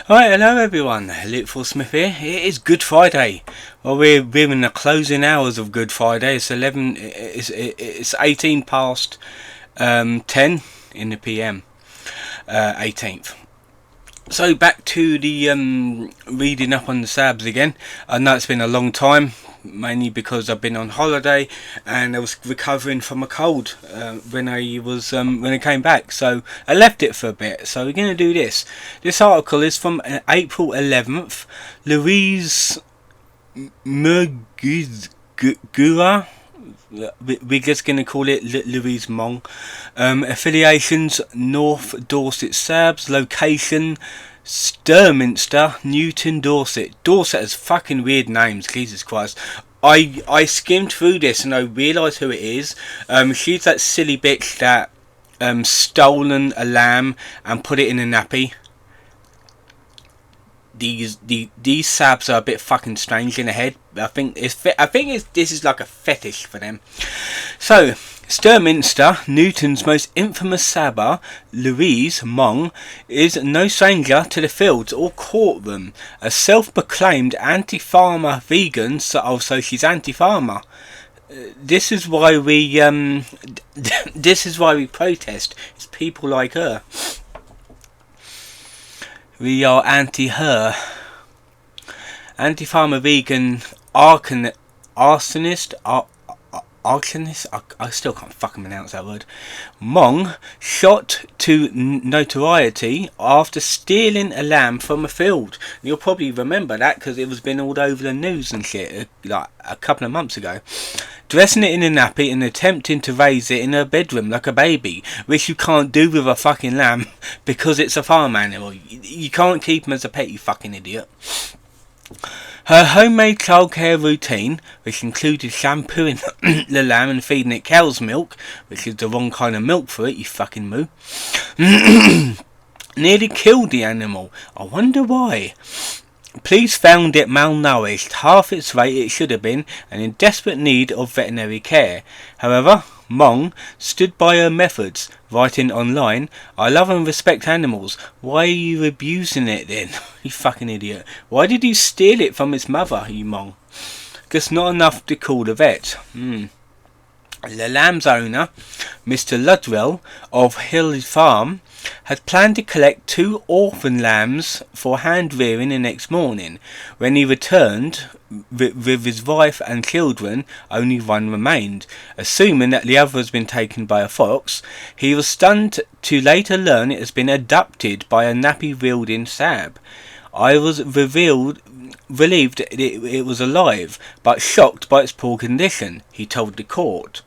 Alright, hello everyone, Luke Smith here. It is Good Friday. Well, we're in the closing hours of Good Friday. It's 18 past 10 in the PM, 18th. So back to the reading up on the Sabs again. I know it's been a long time, mainly because I've been on holiday and I was recovering from a cold when I came back. So I left it for a bit. So we're going to do this. This article is from April 11th. Louise Murguia. We're just going to call it Louise Mong. Affiliations: North Dorset Sabs. Location: Sturminster, Newton, Dorset. Dorset has fucking weird names, Jesus Christ. I skimmed through this and I realised who it is. She's that silly bitch that stolen a lamb and put it in a nappy. These Sabs are a bit fucking strange in the head. I think this is like a fetish for them. So, Sturminster, Newton's most infamous Sabber, Louise Mong, is no stranger to the fields or courtroom. A self-proclaimed anti-farmer vegan, so she's anti-farmer. This is why we protest. It's people like her. We are anti-her. Anti-farmer vegan arsonist. I still can't fucking pronounce that word. Mong shot to notoriety after stealing a lamb from a field. You'll probably remember that because it was been all over the news and shit like a couple of months ago. Dressing it in a nappy and attempting to raise it in her bedroom like a baby, which you can't do with a fucking lamb because it's a farm animal. You can't keep him as a pet, you fucking idiot. Her homemade childcare routine, which included shampooing the lamb and feeding it cow's milk, which is the wrong kind of milk for it, you fucking moo, nearly killed the animal. I wonder why. Police found it malnourished, half its weight it should have been, and in desperate need of veterinary care. However, Mong stood by her methods, writing online, "I love and respect animals. Why are you abusing it then? You fucking idiot. Why did you steal it from its mother, you Mong? Just not enough to call the vet." The lamb's owner, Mr. Ludwell of Hill Farm, had planned to collect 2 orphan lambs for hand rearing the next morning. When he returned with his wife and children, only one remained. Assuming that the other has been taken by a fox, he was stunned to later learn it has been adopted by a nappy-wielding Sab. I was relieved it was alive, but shocked by its poor condition, he told the court.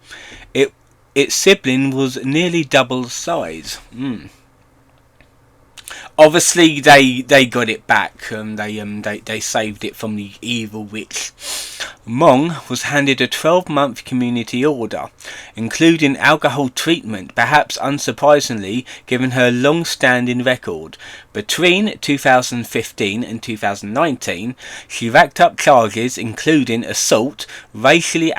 Its sibling was nearly double the size. Obviously, they got it back. They saved it from the evil witch. Mong was handed a 12-month community order, including alcohol treatment, perhaps unsurprisingly given her long-standing record. Between 2015 and 2019, she racked up charges including assault, racially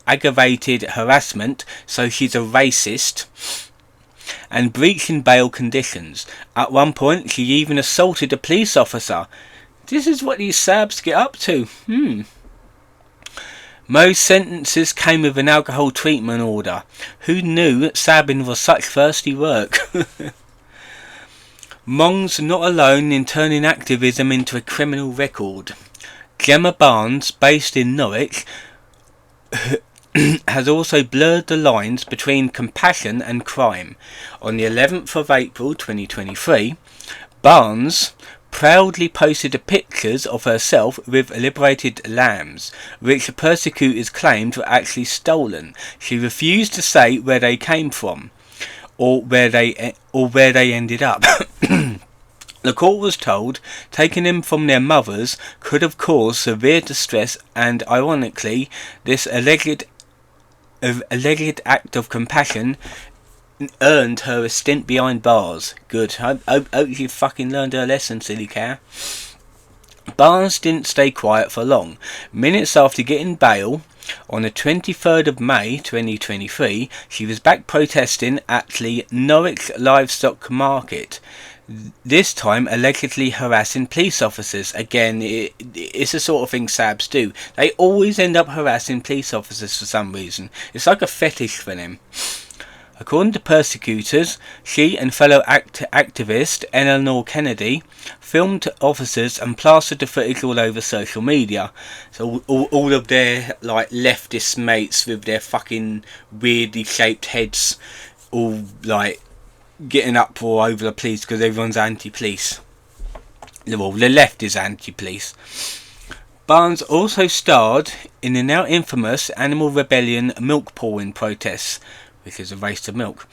aggravated harassment, so she's a racist, and breaching bail conditions. At one point, she even assaulted a police officer. This is what these Sabs get up to. Most sentences came with an alcohol treatment order. Who knew sabbing was such thirsty work? Mong's not alone in turning activism into a criminal record. Gemma Barnes, based in Norwich, has also blurred the lines between compassion and crime. On the 11th of April 2023, Barnes proudly posted pictures of herself with liberated lambs, which persecutors claimed were actually stolen. She refused to say where they came from or where they ended up. The court was told taking them from their mothers could have caused severe distress, and ironically, this alleged act of compassion earned her a stint behind bars. Good. Hope you fucking learned her lesson, silly cow. Barnes didn't stay quiet for long. Minutes after getting bail, on the 23rd of May 2023, she was back protesting at the Norwich Livestock Market. this time allegedly harassing police officers. Again, it's the sort of thing Sabs do. They always end up harassing police officers for some reason. It's like a fetish for them. According to persecutors, she and fellow activist Eleanor Kennedy filmed officers and plastered the footage all over social media. So all of their like leftist mates with their fucking weirdly shaped heads, all like getting up all over the police because everyone's anti-police. Well, the left is anti-police. Barnes also starred in the now infamous Animal Rebellion milk pouring protests, which is a race to milk,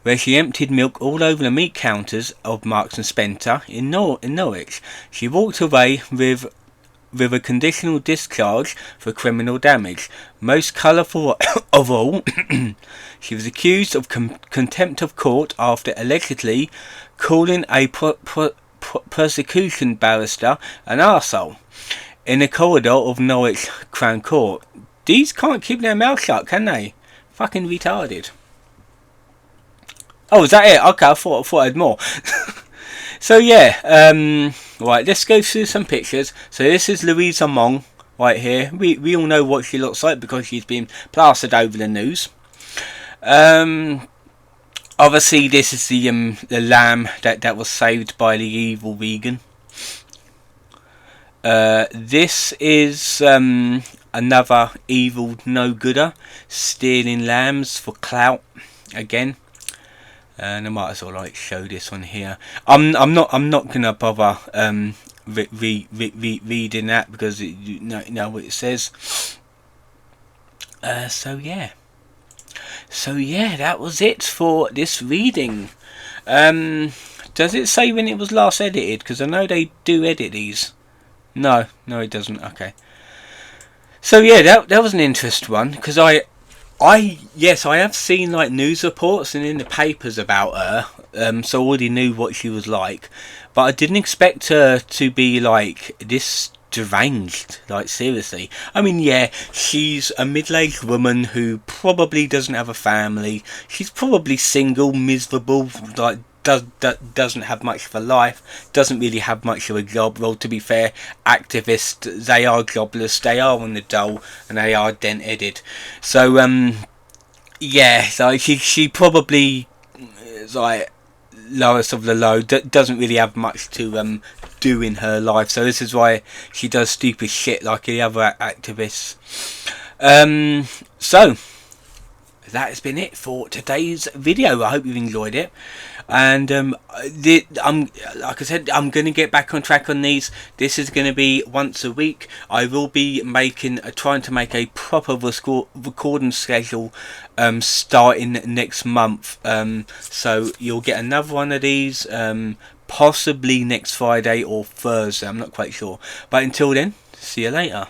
where she emptied milk all over the meat counters of Marks and Spencer in Norwich. She walked away with a conditional discharge for criminal damage. Most colourful of all, she was accused of contempt of court after allegedly calling a prosecution barrister an arsehole in the corridor of Norwich Crown Court. These can't keep their mouth shut, can they? Fucking retarded. Oh, is that it? Okay, I thought I had more. So yeah, right, let's go through some pictures. So this is Louise Murguia right here. We all know what she looks like because she's been plastered over the news. Obviously this is the lamb that was saved by the evil vegan. This is another evil no-gooder stealing lambs for clout again. And I might as well like show this one here. I'm not gonna bother reading that because you know what it says. So yeah, that was it for this reading. Does it say when it was last edited? Because I know they do edit these. No, it doesn't. Okay. So yeah, that was an interesting one because yes, I have seen like news reports and in the papers about her. So I already knew what she was like, but I didn't expect her to be like this deranged. Like seriously, I mean, yeah, she's a middle-aged woman who probably doesn't have a family. She's probably single, miserable, like. Doesn't have much of a life, doesn't really have much of a job. Well, to be fair, activists, they are jobless, they are on the dole, and they are dent-headed. So yeah, so she probably is like lowest of the low, doesn't really have much to do in her life. So this is why she does stupid shit like the other activists. So that has been it for today's video. I hope you've enjoyed it. And like I said, I'm going to get back on track on these. This is going to be once a week. I will be trying to make a proper recording schedule starting next month. So you'll get another one of these possibly next Friday or Thursday. I'm not quite sure. But until then, see you later.